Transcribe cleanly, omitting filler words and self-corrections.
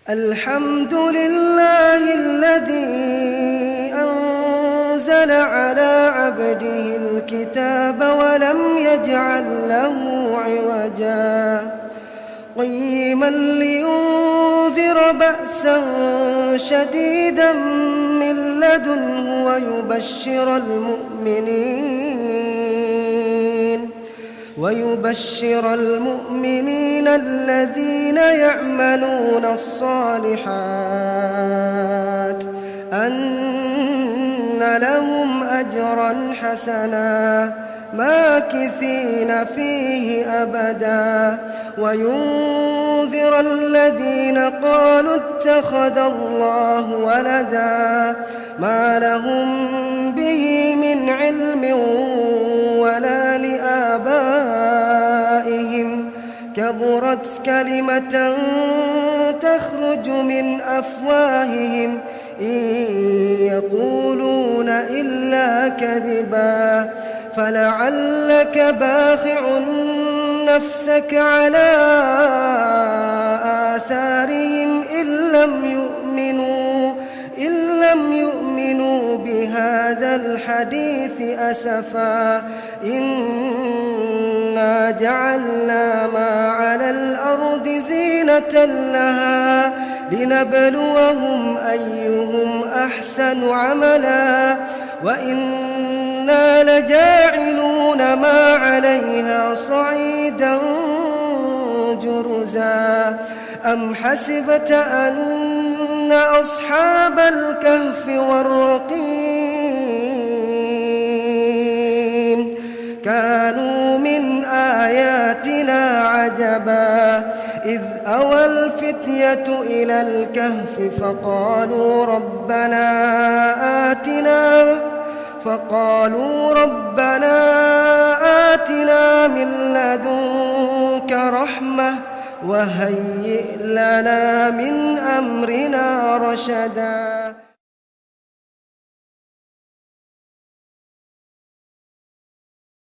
الحمد لله الذي أنزل على عبده الكتاب ولم يجعل له عوجا قيما لينذر بأسا شديدا من لدنه ويبشر المؤمنين الذين يعملون الصالحات أن لهم أجرا حسنا ماكثين فيه أبدا وينذر الذين قالوا اتخذ الله ولدا ما لهم به من علم ولا لآبائهم كبرت كلمة تخرج من أفواههم إن يقولون إلا كذبا فلعلك باخع نفسك على آثارهم إن لم يؤمنوا بهذا الحديث أسفا إنا جعلنا ما على الأرض زينة لها لنبلوهم أيهم أحسن عملا وإنا لجاعلون ما عليها صعيدا جرزا أم حسبت أن أصحاب الكهف والرقيم كانوا من آياتنا عجبا إذ أوى الفتية إلى الكهف فقالوا ربنا آتنا من لدنك رحمة وهيئ لنا من أمرنا رشدا.